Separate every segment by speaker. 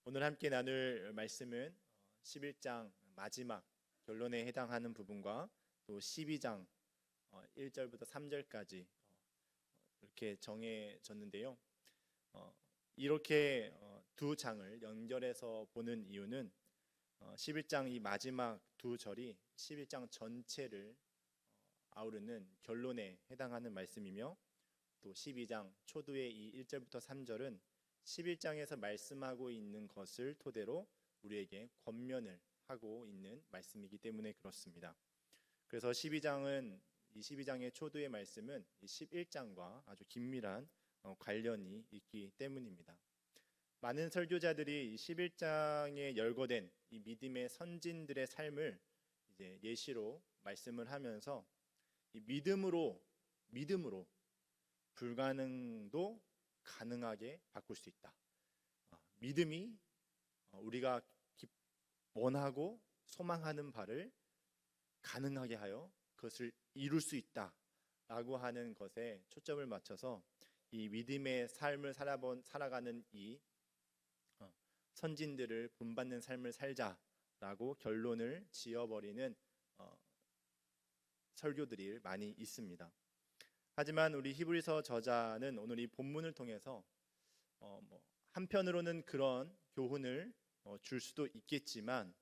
Speaker 1: 오늘 함께 나눌 말씀은 11장 마지막 결론에 해당하는 부분과 또 12장 1절부터 3절까지 이렇게 정해졌는데요. 이렇게 두 장을 연결해서 보는 이유는 11장 이 마지막 두 절이 11장 전체를 아우르는 결론에 해당하는 말씀이며, 또 12장 초두의 이 1절부터 3절은 11장에서 말씀하고 있는 것을 토대로 우리에게 권면을 하고 있는 말씀이기 때문에 그렇습니다. 그래서 12장의 초두의 말씀은 이 11장과 아주 긴밀한 관련이 있기 때문입니다. 많은 설교자들이 이 11장에 열거된 이 믿음의 선진들의 삶을 이제 예시로 말씀을 하면서 이 믿음으로 불가능도 가능하게 바꿀 수 있다. 믿음이 우리가 원하고 소망하는 바를 가능하게 하여 그것을 이룰 수 있다라고 하는 것에 초점을 맞춰서 이 믿음의 삶을 살아가는 이 선진들을 본받는 삶을 살자라고 결론을 지어버리는 설교들이 많이 있습니다. 하지만 우리 히브리서 저자는 오늘 이 본문을 통해서 한편으로는 그런 교훈을 줄 수도 있겠지만,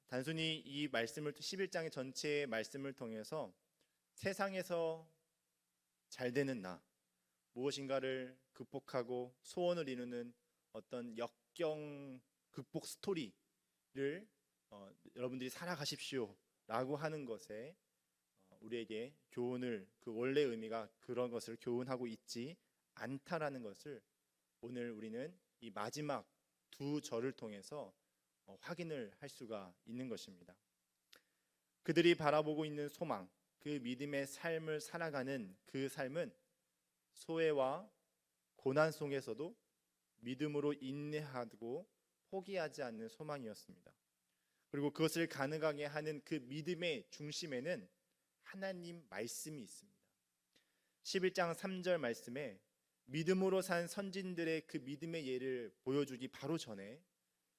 Speaker 1: 단순히 이 말씀을 11장의 전체의 말씀을 통해서 세상에서 잘 되는 나, 무엇인가를 극복하고 소원을 이루는 어떤 역경 극복 스토리를 여러분들이 살아가십시오 라고 하는 것에 우리에게 교훈을, 그 원래 의미가 그런 것을 교훈하고 있지 않다라는 것을 오늘 우리는 이 마지막 두 절을 통해서 확인을 할 수가 있는 것입니다. 그들이 바라보고 있는 소망, 그 믿음의 삶을 살아가는 그 삶은 소외와 고난 속에서도 믿음으로 인내하고 포기하지 않는 소망이었습니다. 그리고 그것을 가능하게 하는 그 믿음의 중심에는 하나님 말씀이 있습니다. 11장 3절 말씀에 믿음으로 산 선진들의 그 믿음의 예를 보여주기 바로 전에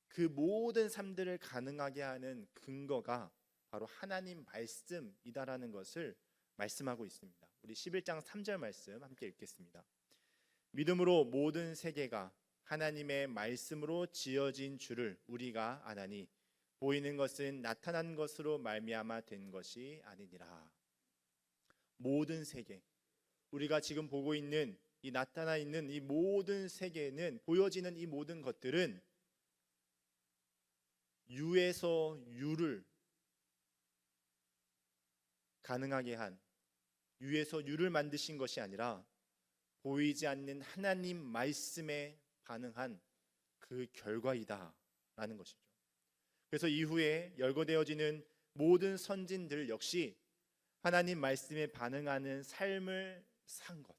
Speaker 1: 그 모든 삶들을 가능하게 하는 근거가 바로 하나님 말씀이다라는 것을 말씀하고 있습니다. 우리 11장 3절 말씀 함께 읽겠습니다. 믿음으로 모든 세계가 하나님의 말씀으로 지어진 줄을 우리가 아나니 보이는 것은 나타난 것으로 말미암아 된 것이 아니니라. 모든 세계, 우리가 지금 보고 있는 이 나타나 있는 이 모든 세계는, 보여지는 이 모든 것들은 유에서 유를 가능하게 한, 유에서 유를 만드신 것이 아니라 보이지 않는 하나님 말씀에 반응한 그 결과이다라는 것이죠. 그래서 이후에 열거되어지는 모든 선진들 역시 하나님 말씀에 반응하는 삶을 산 것,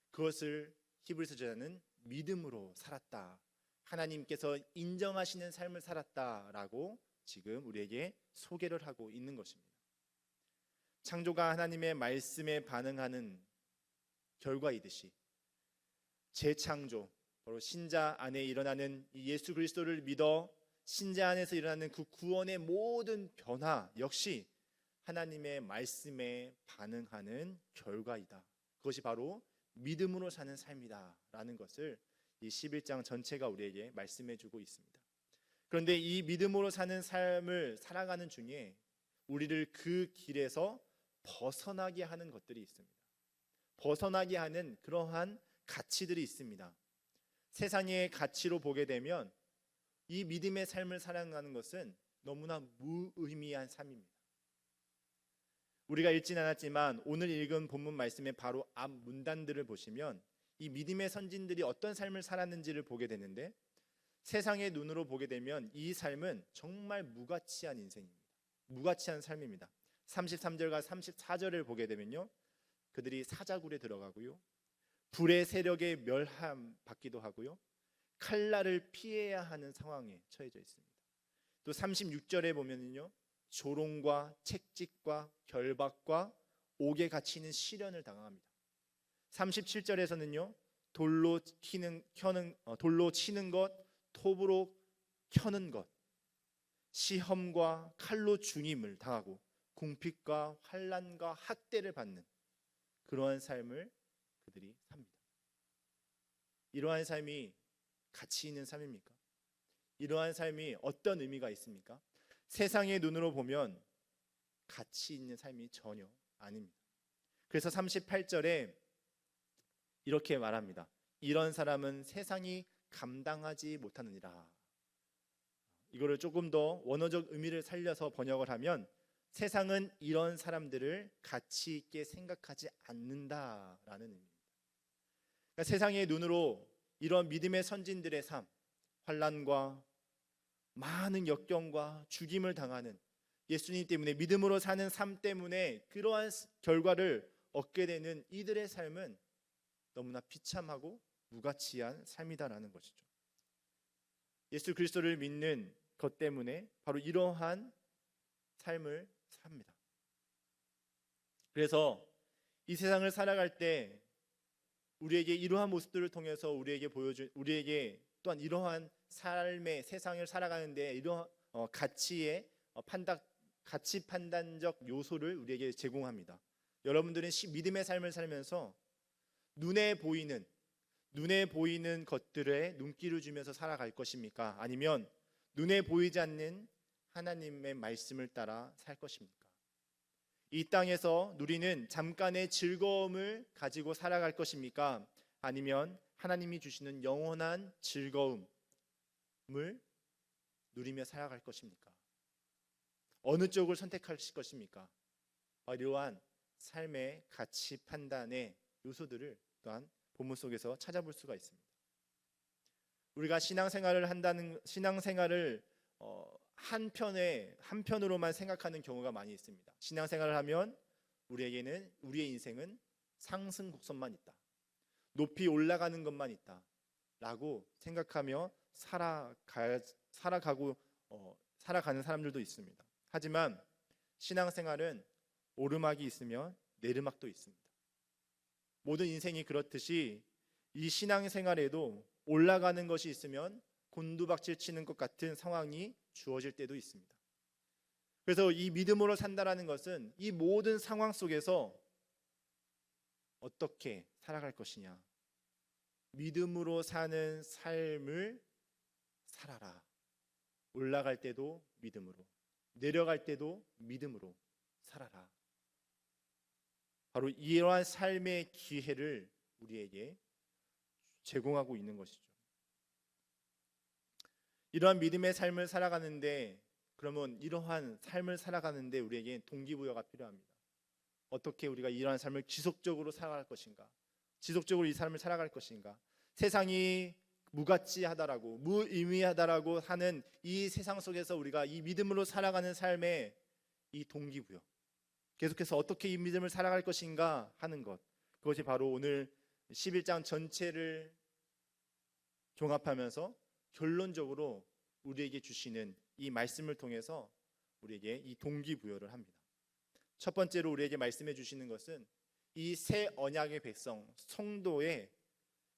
Speaker 1: 그것을 히브리서 저자는 믿음으로 살았다, 하나님께서 인정하시는 삶을 살았다라고 지금 우리에게 소개를 하고 있는 것입니다. 창조가 하나님의 말씀에 반응하는 결과이듯이 재창조, 바로 신자 안에 일어나는 예수 그리스도를 믿어 신자 안에서 일어나는 그 구원의 모든 변화 역시 하나님의 말씀에 반응하는 결과이다. 그것이 바로 믿음으로 사는 삶이다 라는 것을 이 11장 전체가 우리에게 말씀해 주고 있습니다. 그런데 이 믿음으로 사는 삶을 살아가는 중에 우리를 그 길에서 벗어나게 하는 것들이 있습니다. 벗어나게 하는 그러한 가치들이 있습니다. 세상의 가치로 보게 되면 이 믿음의 삶을 살아가는 것은 너무나 무의미한 삶입니다. 우리가 읽진 않았지만 오늘 읽은 본문 말씀의 바로 앞 문단들을 보시면 이 믿음의 선진들이 어떤 삶을 살았는지를 보게 되는데, 세상의 눈으로 보게 되면 이 삶은 정말 무가치한 인생입니다. 무가치한 삶입니다. 33절과 34절을 보게 되면요, 그들이 사자굴에 들어가고요, 불의 세력에 멸함받기도 하고요, 칼날을 피해야 하는 상황에 처해져 있습니다. 또 36절에 보면요, 조롱과 채찍과 결박과 옥에 갇히는 시련을 당합니다. 37절에서는요, 돌로 치는 것, 톱으로 켜는 것, 시험과 칼로 죽임을 당하고 궁핍과 환난과 학대를 받는 그러한 삶을 그들이 삽니다. 이러한 삶이 가치 있는 삶입니까? 이러한 삶이 어떤 의미가 있습니까? 세상의 눈으로 보면 가치 있는 삶이 전혀 아닙니다. 그래서 38절에 이렇게 말합니다. 이런 사람은 세상이 감당하지 못하느니라. 이거를 조금 더 원어적 의미를 살려서 번역을 하면 세상은 이런 사람들을 가치 있게 생각하지 않는다라는 의미입니다. 그러니까 세상의 눈으로 이런 믿음의 선진들의 삶, 환난과 많은 역경과 죽임을 당하는 예수님 때문에 믿음으로 사는 삶 때문에 그러한 결과를 얻게 되는 이들의 삶은 너무나 비참하고 무가치한 삶이다라는 것이죠. 예수 그리스도를 믿는 것 때문에 바로 이러한 삶을 삽니다. 그래서 이 세상을 살아갈 때 우리에게 이러한 모습들을 통해서 우리에게 또한 이러한 삶의 세상을 살아가는데 이러한 가치 판단적 요소를 우리에게 제공합니다. 여러분들은 믿음의 삶을 살면서 눈에 보이는 것들에 눈길을 주면서 살아갈 것입니까? 아니면 눈에 보이지 않는 하나님의 말씀을 따라 살 것입니까? 이 땅에서 누리는 잠깐의 즐거움을 가지고 살아갈 것입니까? 아니면 하나님이 주시는 영원한 즐거움을 누리며 살아갈 것입니까? 어느 쪽을 선택하실 것입니까? 이러한 삶의 가치 판단의 요소들을 또한 본문 속에서 찾아볼 수가 있습니다. 우리가 신앙생활을 한편으로만 생각하는 경우가 많이 있습니다. 신앙생활을 하면 우리의 인생은 상승 곡선만 있다, 높이 올라가는 것만 있다 라고 생각하며 살아가는 사람들도 있습니다. 하지만 신앙생활은 오르막이 있으면 내리막도 있습니다. 모든 인생이 그렇듯이 이 신앙생활에도 올라가는 것이 있으면 곤두박질 치는 것 같은 상황이 주어질 때도 있습니다. 그래서 이 믿음으로 산다라는 것은 이 모든 상황 속에서 어떻게 살아갈 것이냐, 믿음으로 사는 삶을 살아라. 올라갈 때도 믿음으로, 내려갈 때도 믿음으로 살아라. 바로 이러한 삶의 기회를 우리에게 제공하고 있는 것이죠. 이러한 믿음의 삶을 살아가는데, 그러면 이러한 삶을 살아가는데 우리에게 동기부여가 필요합니다. 어떻게 우리가 이러한 삶을 지속적으로 살아갈 것인가, 지속적으로 이 삶을 살아갈 것인가. 세상이 무가치하다라고, 무의미하다라고 하는 이 세상 속에서 우리가 이 믿음으로 살아가는 삶의 이 동기부여, 계속해서 어떻게 이 믿음을 살아갈 것인가 하는 것, 그것이 바로 오늘 11장 전체를 종합하면서 결론적으로 우리에게 주시는 이 말씀을 통해서 우리에게 이 동기부여를 합니다. 첫 번째로 우리에게 말씀해 주시는 것은 이 새 언약의 백성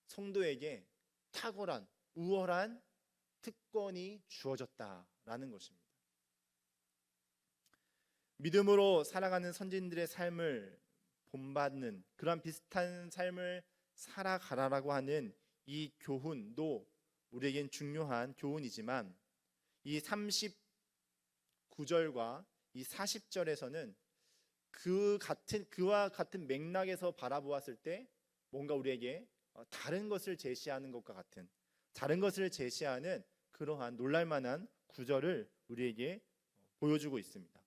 Speaker 1: 성도에게 탁월한 우월한 특권이 주어졌다라는 것입니다. 믿음으로 살아가는 선진들의 삶을 본받는 그런 비슷한 삶을 살아가라라고 하는 이 교훈도 우리에겐 중요한 교훈이지만, 이 39절과 이 40절에서는 그와 같은 맥락에서 바라보았을 때 뭔가 우리에게 다른 것을 제시하는 것과 같은, 다른 것을 제시하는 그러한 놀랄만한 구절을 우리에게 보여주고 있습니다.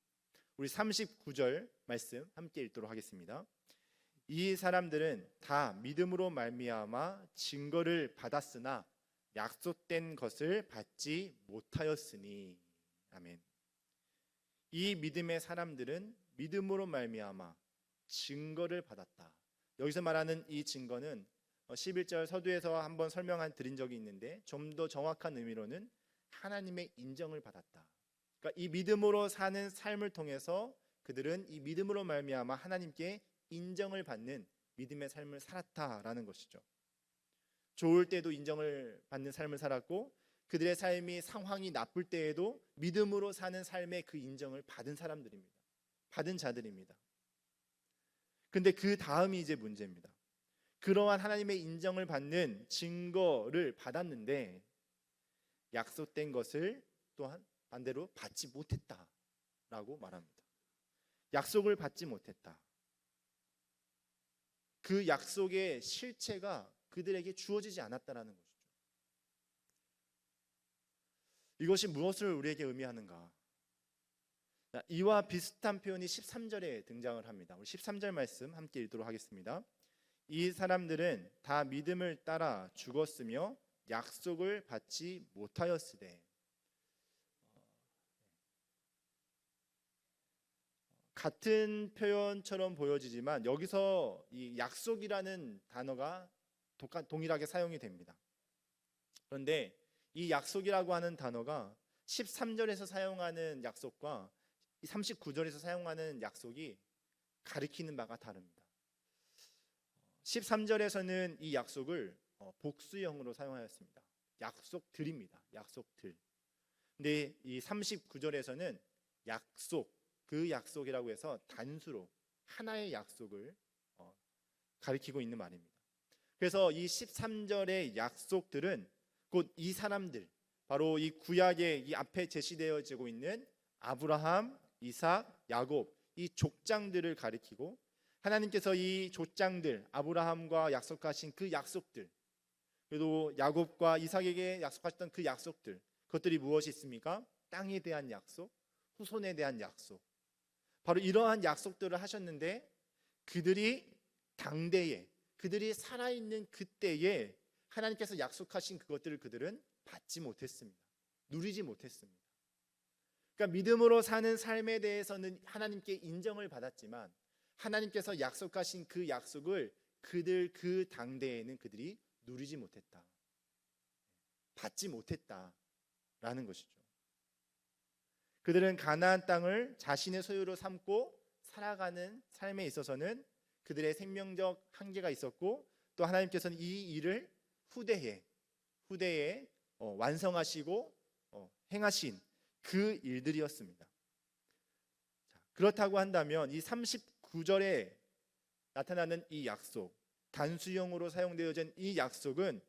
Speaker 1: 우리 39절 말씀 함께 읽도록 하겠습니다. 이 사람들은 다 믿음으로 말미암아 증거를 받았으나 약속된 것을 받지 못하였으니. 아멘. 이 믿음의 사람들은 믿음으로 말미암아 증거를 받았다. 여기서 말하는 이 증거는 11절 서두에서 한번 드린 적이 있는데, 좀 더 정확한 의미로는 하나님의 인정을 받았다. 그러니까 이 믿음으로 사는 삶을 통해서 그들은 이 믿음으로 말미암아 하나님께 인정을 받는 믿음의 삶을 살았다라는 것이죠. 좋을 때도 인정을 받는 삶을 살았고, 그들의 삶이 상황이 나쁠 때에도 믿음으로 사는 삶의 그 인정을 받은 사람들입니다. 받은 자들입니다. 근데 그 다음이 이제 문제입니다. 그러한 하나님의 인정을 받는 증거를 받았는데 약속된 것을 또한 반대로 받지 못했다라고 말합니다. 약속을 받지 못했다. 그 약속의 실체가 그들에게 주어지지 않았다라는 것이죠. 이것이 무엇을 우리에게 의미하는가? 이와 비슷한 표현이 13절에 등장을 합니다. 우리 13절 말씀 함께 읽도록 하겠습니다. 이 사람들은 다 믿음을 따라 죽었으며 약속을 받지 못하였으되. 같은 표현처럼 보여지지만 여기서 이 약속이라는 단어가 동일하게 사용이 됩니다. 그런데 이 약속이라고 하는 단어가 13절에서 사용하는 약속과 39절에서 사용하는 약속이 가리키는 바가 다릅니다. 13절에서는 이 약속을 복수형으로 사용하였습니다. 약속들입니다. 약속들. 근데 이 39절에서는 약속, 그 약속이라고 해서 단수로 하나의 약속을 가리키고 있는 말입니다. 그래서 이 13절의 약속들은 곧 이 사람들, 바로 이 구약의 이 앞에 제시되어지고 있는 아브라함, 이삭, 야곱, 이 족장들을 가리키고, 하나님께서 이 족장들, 아브라함과 약속하신 그 약속들, 그래도 야곱과 이삭에게 약속하셨던 그 약속들, 그것들이 무엇이 있습니까? 땅에 대한 약속, 후손에 대한 약속. 바로 이러한 약속들을 하셨는데 그들이 당대에, 그들이 살아있는 그때에 하나님께서 약속하신 그것들을 그들은 받지 못했습니다. 누리지 못했습니다. 그러니까 믿음으로 사는 삶에 대해서는 하나님께 인정을 받았지만 하나님께서 약속하신 그 약속을 그들 그 당대에는 그들이 누리지 못했다, 받지 못했다라는 것이죠. 그들은 가나안 땅을 자신의 소유로 삼고 살아가는 삶에 있어서는 그들의 생명적 한계가 있었고, 또 하나님께서는 이 일을 후대에 완성하시고 행하신 그 일들이었습니다. 그렇다고 한다면 이 39절에 나타나는 이 약속, 단수형으로 사용되어진 이 약속은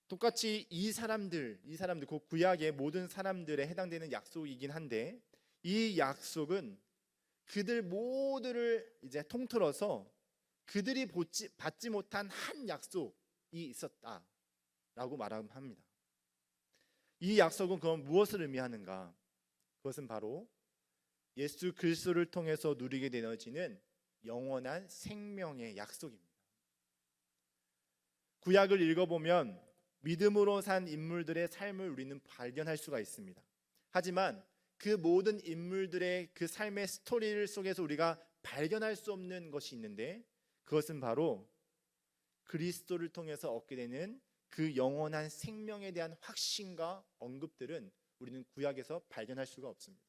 Speaker 1: 똑같이 이 사람들 그 구약의 모든 사람들에 해당되는 약속이긴 한데, 이 약속은 그들 모두를 이제 통틀어서 그들이 받지 못한 한 약속이 있었다라고 말합니다. 이 약속은 그럼 무엇을 의미하는가? 그것은 바로 예수 그리스도를 통해서 누리게 되어지는 영원한 생명의 약속입니다. 구약을 읽어보면 믿음으로 산 인물들의 삶을 우리는 발견할 수가 있습니다. 하지만 그 모든 인물들의 그 삶의 스토리를 속에서 우리가 발견할 수 없는 것이 있는데, 그것은 바로 그리스도를 통해서 얻게 되는 그 영원한 생명에 대한 확신과 언급들은 우리는 구약에서 발견할 수가 없습니다.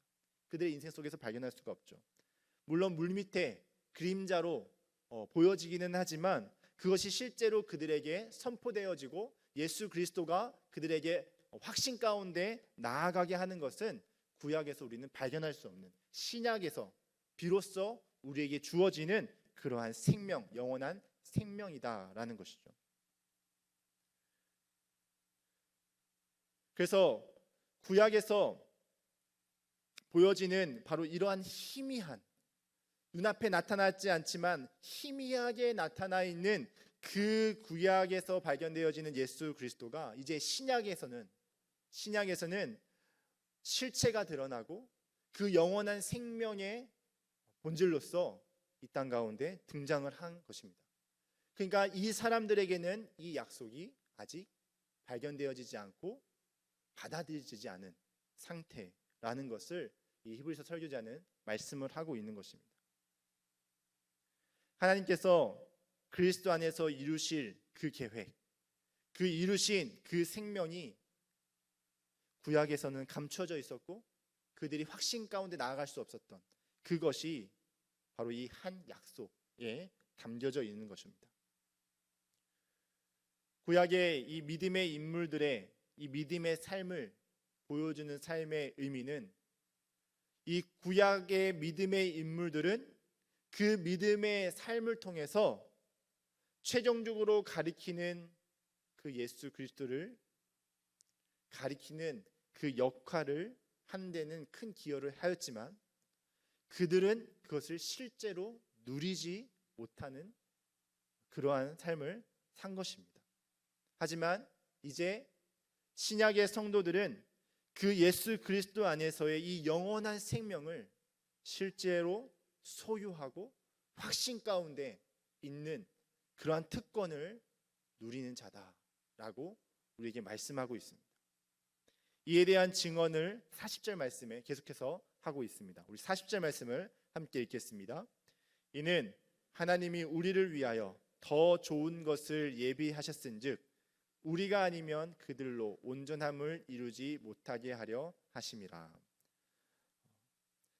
Speaker 1: 그들의 인생 속에서 발견할 수가 없죠. 물론 물밑에 그림자로 보여지기는 하지만 그것이 실제로 그들에게 선포되어지고 예수 그리스도가 그들에게 확신 가운데 나아가게 하는 것은 구약에서 우리는 발견할 수 없는, 신약에서 비로소 우리에게 주어지는 그러한 생명, 영원한 생명이다라는 것이죠. 그래서 구약에서 보여지는 바로 이러한 희미한, 눈앞에 나타나지 않지만 희미하게 나타나 있는 그 구약에서 발견되어지는 예수 그리스도가 이제 신약에서는 실체가 드러나고 그 영원한 생명의 본질로서 이 땅 가운데 등장을 한 것입니다. 그러니까 이 사람들에게는 이 약속이 아직 발견되어지지 않고 받아들여지지 않은 상태라는 것을 이 히브리서 설교자는 말씀을 하고 있는 것입니다. 하나님께서 그리스도 안에서 이루실 그 계획, 그 이루신 그 생명이 구약에서는 감춰져 있었고 그들이 확신 가운데 나아갈 수 없었던 그것이 바로 이 한 약속에 담겨져 있는 것입니다. 구약의 이 믿음의 인물들의 이 믿음의 삶을 보여주는 삶의 의미는 이 구약의 믿음의 인물들은 그 믿음의 삶을 통해서 최종적으로 가리키는 그 예수 그리스도를 가리키는 그 역할을 하는 데는 큰 기여를 하였지만 그들은 그것을 실제로 누리지 못하는 그러한 삶을 산 것입니다. 하지만 이제 신약의 성도들은 그 예수 그리스도 안에서의 이 영원한 생명을 실제로 소유하고 확신 가운데 있는 그러한 특권을 누리는 자다라고 우리에게 말씀하고 있습니다. 이에 대한 증언을 40절 말씀에 계속해서 하고 있습니다. 우리 40절 말씀을 함께 읽겠습니다. 이는 하나님이 우리를 위하여 더 좋은 것을 예비하셨은즉 우리가 아니면 그들로 온전함을 이루지 못하게 하려 하심이라.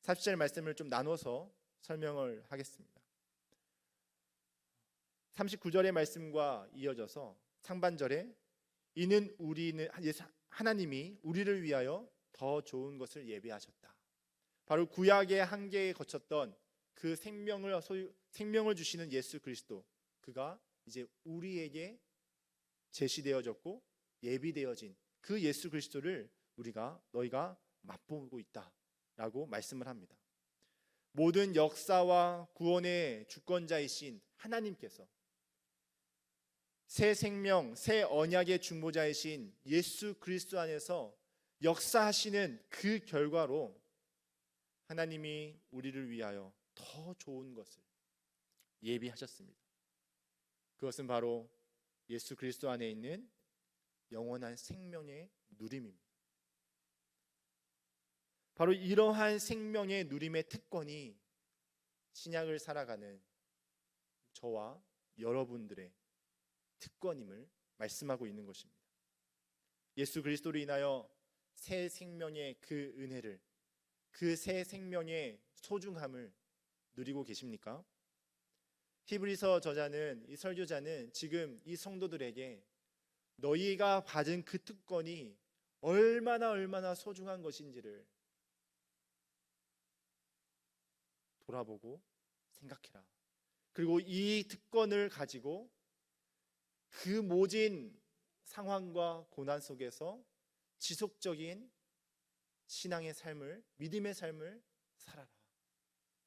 Speaker 1: 40절 말씀을 좀 나눠서 설명을 하겠습니다. 39절의 말씀과 이어져서 상반절에 이는 하나님이 우리를 위하여 더 좋은 것을 예비하셨다. 바로 구약의 한계에 거쳤던 그 생명을 주시는 예수 그리스도, 그가 이제 우리에게 제시되어졌고 예비되어진 그 예수 그리스도를 너희가 맛보고 있다라고 말씀을 합니다. 모든 역사와 구원의 주권자이신 하나님께서 새 생명, 새 언약의 중보자이신 예수 그리스도 안에서 역사하시는 그 결과로 하나님이 우리를 위하여 더 좋은 것을 예비하셨습니다. 그것은 바로 예수 그리스도 안에 있는 영원한 생명의 누림입니다. 바로 이러한 생명의 누림의 특권이 신약을 살아가는 저와 여러분들의 특권임을 말씀하고 있는 것입니다. 예수 그리스도로 인하여 새 생명의 그 은혜를, 그 새 생명의 소중함을 누리고 계십니까? 히브리서 저자는, 이 설교자는 지금 이 성도들에게 너희가 받은 그 특권이 얼마나 소중한 것인지를 돌아보고 생각해라. 그리고 이 특권을 가지고 그 모진 상황과 고난 속에서 지속적인 신앙의 삶을, 믿음의 삶을 살아라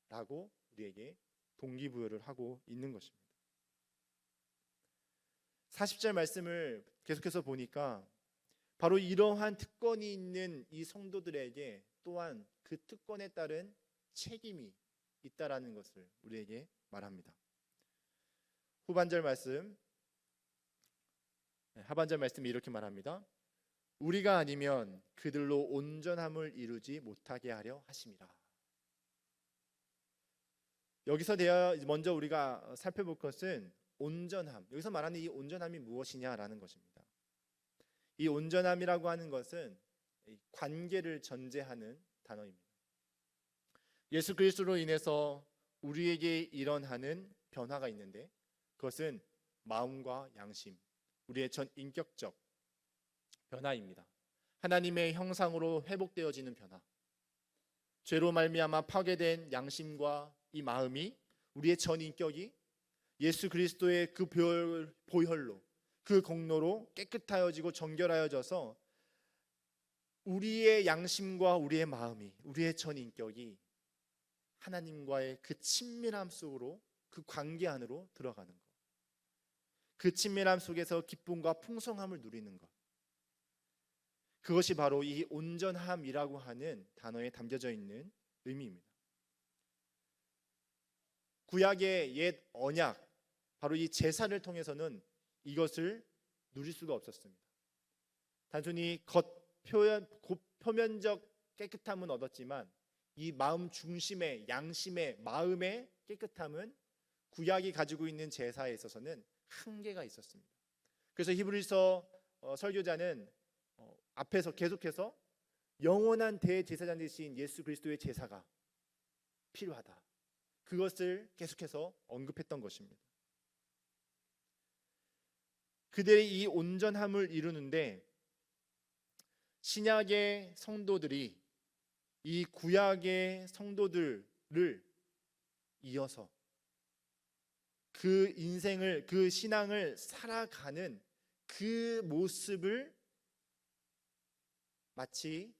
Speaker 1: 라고 우리에게 동기부여를 하고 있는 것입니다. 40절 말씀을 계속해서 보니까 바로 이러한 특권이 있는 이 성도들에게 또한 그 특권에 따른 책임이 있다라는 것을 우리에게 말합니다. 하반절 말씀이 이렇게 말합니다. 우리가 아니면 그들로 온전함을 이루지 못하게 하려 하심이라. 여기서 먼저 우리가 살펴볼 것은 온전함. 여기서 말하는 이 온전함이 무엇이냐라는 것입니다. 이 온전함이라고 하는 것은 관계를 전제하는 단어입니다. 예수 그리스도로 인해서 우리에게 일어나는 변화가 있는데 그것은 마음과 양심, 우리의 전 인격적 변화입니다. 하나님의 형상으로 회복되어지는 변화. 죄로 말미암아 파괴된 양심과 이 마음이, 우리의 전 인격이 예수 그리스도의 그 보혈로, 그 공로로 깨끗하여지고 정결하여져서 우리의 양심과 우리의 마음이, 우리의 전 인격이 하나님과의 그 친밀함 속으로, 그 관계 안으로 들어가는 것. 그 친밀함 속에서 기쁨과 풍성함을 누리는 것. 그것이 바로 이 온전함이라고 하는 단어에 담겨져 있는 의미입니다. 구약의 옛 언약, 바로 이 제사를 통해서는 이것을 누릴 수가 없었습니다. 단순히 표면적 깨끗함은 얻었지만 이 마음 중심의, 양심의, 마음의 깨끗함은 구약이 가지고 있는 제사에 있어서는 한계가 있었습니다. 그래서 히브리서 설교자는 앞에서 계속해서 영원한 대제사장 되신 예수 그리스도의 제사가 필요하다, 그것을 계속해서 언급했던 것입니다. 그들의 이 온전함을 이루는데 신약의 성도들이 이 구약의 성도들을 이어서 그 인생을, 그 신앙을 살아가는 그 모습을 마치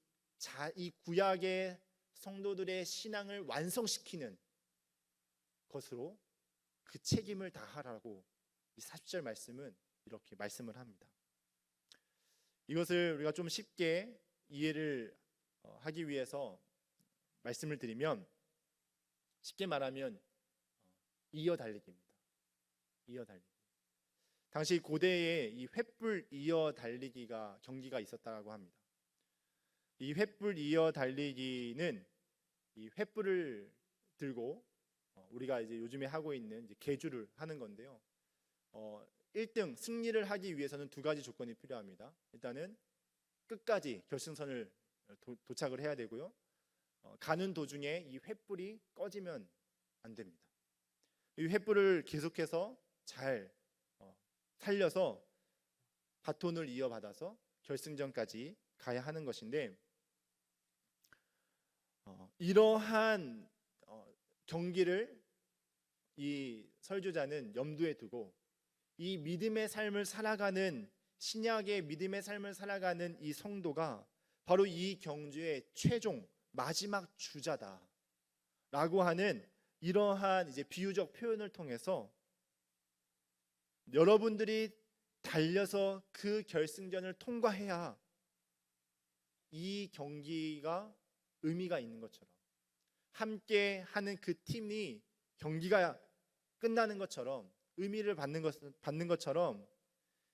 Speaker 1: 이 구약의 성도들의 신앙을 완성시키는 것으로 그 책임을 다하라고 이 40절 말씀은 이렇게 말씀을 합니다. 이것을 우리가 좀 쉽게 이해를 하기 위해서 말씀을 드리면, 쉽게 말하면 이어 달리기입니다. 이어 달리기. 당시 고대에 이 횃불 이어 달리기가 경기가 있었다고 합니다. 이 횃불 이어 달리기는 이 횃불을 들고 우리가 이제 요즘에 하고 있는 이제 계주를 하는 건데요. 1등 승리를 하기 위해서는 두 가지 조건이 필요합니다. 일단은 끝까지 결승선을 도착을 해야 되고요. 가는 도중에 이 횃불이 꺼지면 안 됩니다. 이 횃불을 계속해서 잘 살려서 바톤을 이어받아서 결승전까지 가야 하는 것인데, 이러한 경기를 이 설교자는 염두에 두고 이 믿음의 삶을 살아가는, 신약의 믿음의 삶을 살아가는 이 성도가 바로 이 경주의 최종 마지막 주자다라고 하는 이러한 이제 비유적 표현을 통해서 여러분들이 달려서 그 결승전을 통과해야 이 경기가 의미가 있는 것처럼, 함께 하는 그 팀이 경기가 끝나는 것처럼 의미를 받는 것처럼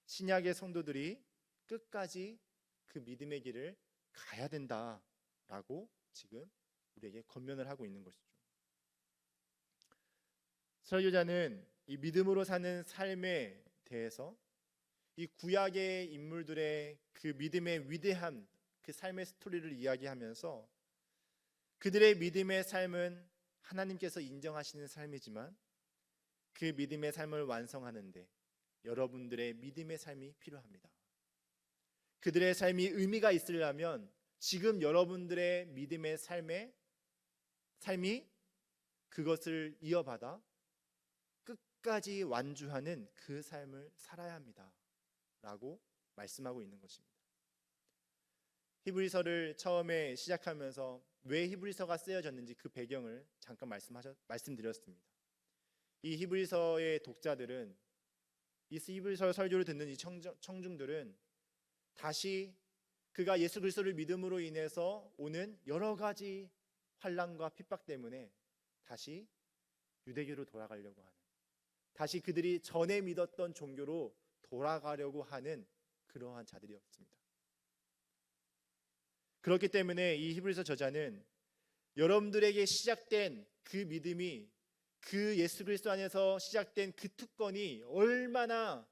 Speaker 1: 신약의 성도들이 끝까지 그 믿음의 길을 가야 된다라고 지금 우리에게 권면을 하고 있는 것이죠. 설교자는 이 믿음으로 사는 삶에 대해서 이 구약의 인물들의 그 믿음의 위대한 그 삶의 스토리를 이야기하면서 그들의 믿음의 삶은 하나님께서 인정하시는 삶이지만 그 믿음의 삶을 완성하는데 여러분들의 믿음의 삶이 필요합니다. 그들의 삶이 의미가 있으려면 지금 여러분들의 믿음의 삶이 그것을 이어받아 끝까지 완주하는 그 삶을 살아야 합니다 라고 말씀하고 있는 것입니다. 히브리서를 처음에 시작하면서 왜 히브리서가 쓰여졌는지 그 배경을 잠깐 말씀드렸습니다. 이 히브리서의 독자들은, 이 히브리서 설교를 듣는 이 청중들은 다시 그가 예수 그리스도를 믿음으로 인해서 오는 여러 가지 환난과 핍박 때문에 다시 유대교로 돌아가려고 하는, 다시 그들이 전에 믿었던 종교로 돌아가려고 하는 그러한 자들이었습니다. 그렇기 때문에 이 히브리서 저자는 여러분들에게 시작된 그 믿음이, 그 예수 그리스도 안에서 시작된 그 특권이 얼마나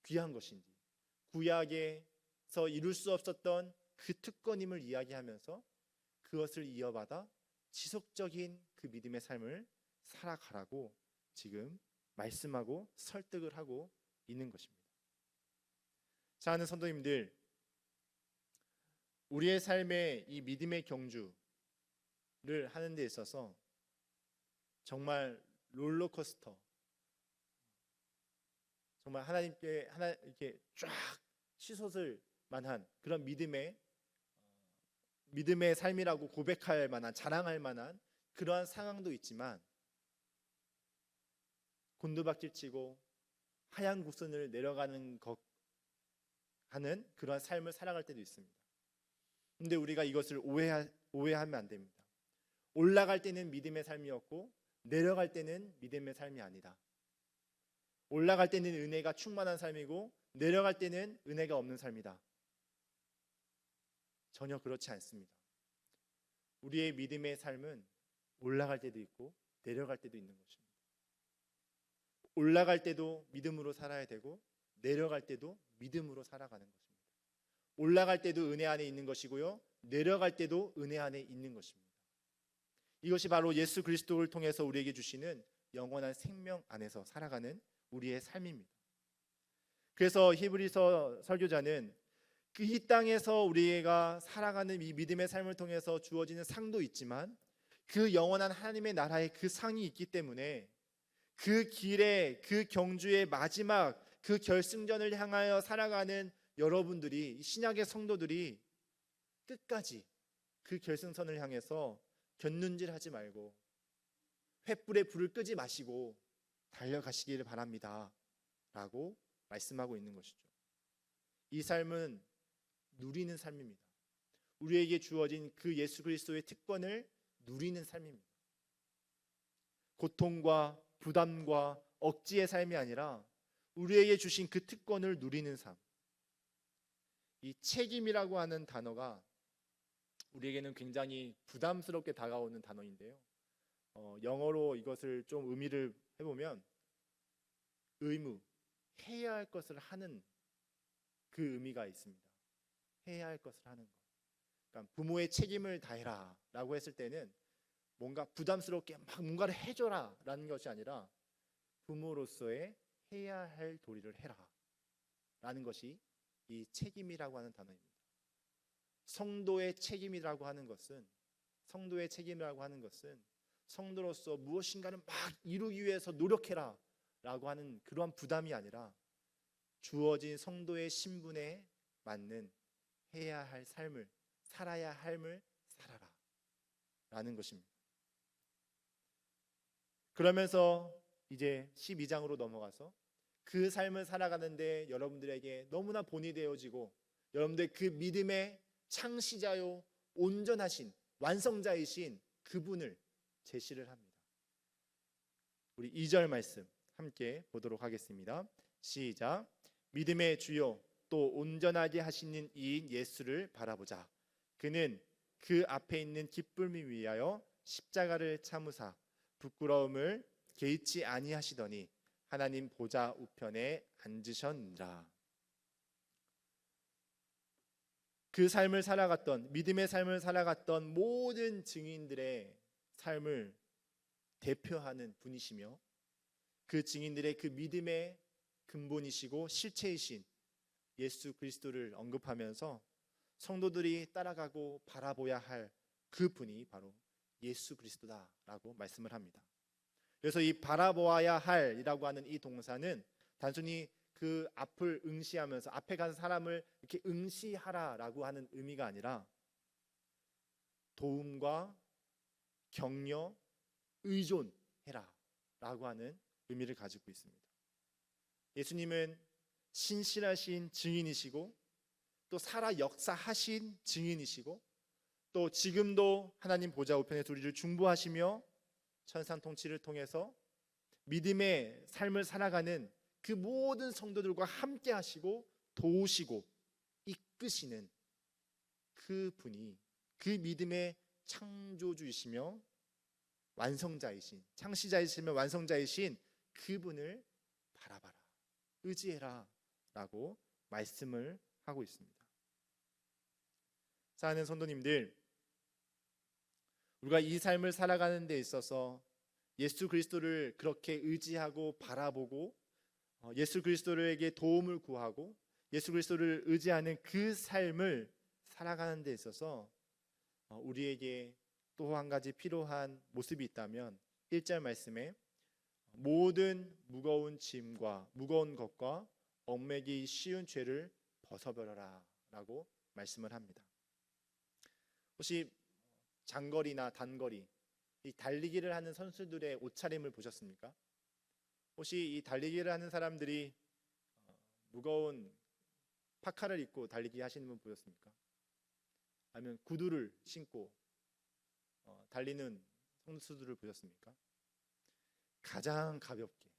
Speaker 1: 귀한 것인지, 구약에서 이룰 수 없었던 그 특권임을 이야기하면서 그것을 이어받아 지속적인 그 믿음의 삶을 살아가라고 지금 말씀하고 설득을 하고 있는 것입니다. 사랑하는 성도님들, 우리의 삶에 이 믿음의 경주를 하는 데 있어서 정말 롤러코스터, 정말 하나님께 이렇게 쫙 치솟을 만한 그런 믿음의 삶이라고 고백할 만한, 자랑할 만한 그러한 상황도 있지만 곤두박질치고 하얀 곡선을 내려가는 하는 그러한 삶을 살아갈 때도 있습니다. 근데 우리가 이것을 오해하면 안 됩니다. 올라갈 때는 믿음의 삶이었고 내려갈 때는 믿음의 삶이 아니다. 올라갈 때는 은혜가 충만한 삶이고 내려갈 때는 은혜가 없는 삶이다. 전혀 그렇지 않습니다. 우리의 믿음의 삶은 올라갈 때도 있고 내려갈 때도 있는 것입니다. 올라갈 때도 믿음으로 살아야 되고 내려갈 때도 믿음으로 살아가는 것입니다. 올라갈 때도 은혜 안에 있는 것이고요, 내려갈 때도 은혜 안에 있는 것입니다. 이것이 바로 예수 그리스도를 통해서 우리에게 주시는 영원한 생명 안에서 살아가는 우리의 삶입니다. 그래서 히브리서 설교자는 그 이 땅에서 우리가 살아가는 이 믿음의 삶을 통해서 주어지는 상도 있지만 그 영원한 하나님의 나라의 그 상이 있기 때문에 그 길에 그 경주의 마지막 그 결승전을 향하여 살아가는 여러분들이, 신약의 성도들이 끝까지 그 결승선을 향해서 곁눈질하지 말고 횃불에 불을 끄지 마시고 달려가시기를 바랍니다 라고 말씀하고 있는 것이죠. 이 삶은 누리는 삶입니다. 우리에게 주어진 그 예수 그리스도의 특권을 누리는 삶입니다. 고통과 부담과 억지의 삶이 아니라 우리에게 주신 그 특권을 누리는 삶. 이 책임이라고 하는 단어가 우리에게는 굉장히 부담스럽게 다가오는 단어인데요. 영어로 이것을 좀 의미를 해보면 의무, 해야 할 것을 하는 그 의미가 있습니다. 해야 할 것을 하는 것. 그러니까 부모의 책임을 다해라 라고 했을 때는 뭔가 부담스럽게 막 뭔가를 해줘라 라는 것이 아니라 부모로서의 해야 할 도리를 해라 라는 것이 이 책임이라고 하는 단어입니다. 성도의 책임이라고 하는 것은 성도로서 무엇인가를 막 이루기 위해서 노력해라 라고 하는 그러한 부담이 아니라 주어진 성도의 신분에 맞는 해야 할 삶을, 살아야 할 삶을 살아라 라는 것입니다. 그러면서 이제 12장으로 넘어가서 그 삶을 살아가는데 여러분들에게 너무나 본이 되어지고 여러분들 그 믿음의 창시자요 온전하신 완성자이신 그분을 제시를 합니다. 우리 2절 말씀 함께 보도록 하겠습니다. 시작. 믿음의 주요 또 온전하게 하시는 이인 예수를 바라보자. 그는 그 앞에 있는 기쁨을 위하여 십자가를 참으사 부끄러움을 개의치 아니하시더니 하나님 보좌 우편에 앉으셨느니라. 그 삶을 살아갔던, 믿음의 삶을 살아갔던 모든 증인들의 삶을 대표하는 분이시며 그 증인들의 그 믿음의 근본이시고 실체이신 예수 그리스도를 언급하면서 성도들이 따라가고 바라보아야 할 그 분이 바로 예수 그리스도다라고 말씀을 합니다. 그래서 이 바라보아야 할이라고 하는 이 동사는 단순히 그 앞을 응시하면서 앞에 간 사람을 이렇게 응시하라라고 하는 의미가 아니라 도움과 격려, 의존해라라고 하는 의미를 가지고 있습니다. 예수님은 신실하신 증인이시고 또 살아 역사하신 증인이시고 또 지금도 하나님 보좌 우편에서 우리를 중보하시며 천상 통치를 통해서 믿음의 삶을 살아가는 그 모든 성도들과 함께 하시고 도우시고 이끄시는 그 분이 그 믿음의 창조주이시며 완성자이신, 창시자이시며 완성자이신 그분을 바라봐라, 의지해라 라고 말씀을 하고 있습니다. 사랑하는 성도님들, 우리가 이 삶을 살아가는 데 있어서 예수 그리스도를 그렇게 의지하고 바라보고 예수 그리스도에게 도움을 구하고 예수 그리스도를 의지하는 그 삶을 살아가는 데 있어서 우리에게 또 한 가지 필요한 모습이 있다면 1절 말씀에 모든 무거운 짐과 무거운 것과 얽매기 쉬운 죄를 벗어버려라 라고 말씀을 합니다. 혹시 장거리나 단거리 이 달리기를 하는 선수들의 옷차림을 보셨습니까? 혹시 이 달리기를 하는 사람들이 무거운 파카를 입고 달리기 하시는 분 보셨습니까? 아니면 구두를 신고 달리는 선수들을 보셨습니까? 가장 가볍게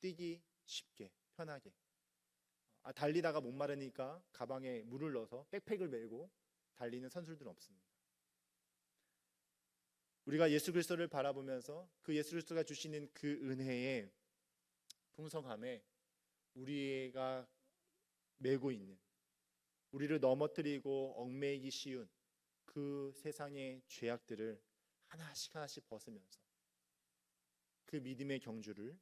Speaker 1: 뛰기 쉽게 편하게 달리다가 목마르니까 가방에 물을 넣어서 백팩을 메고 달리는 선수들은 없습니다. 우리가 예수 그리스도를 바라보면서 그 예수 그리스도가 주시는 그 은혜의 풍성함에 우리가 메고 있는 우리를 넘어뜨리고 얽매이기 쉬운 그 세상의 죄악들을 하나씩 벗으면서 그 믿음의 경주를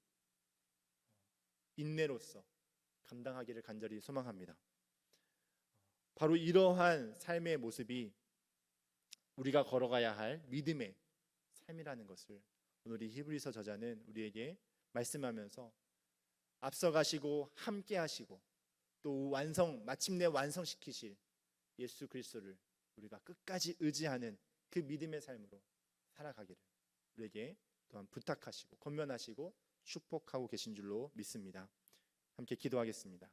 Speaker 1: 인내로서 감당하기를 간절히 소망합니다. 바로 이러한 삶의 모습이 우리가 걸어가야 할 믿음의 삶이라는 것을 오늘 이 히브리서 저자는 우리에게 말씀하면서 앞서가시고 함께 하시고 또 마침내 완성시키실 예수 그리스도를 우리가 끝까지 의지하는 그 믿음의 삶으로 살아가기를 우리에게 또한 부탁하시고 권면하시고 축복하고 계신 줄로 믿습니다. 함께 기도하겠습니다.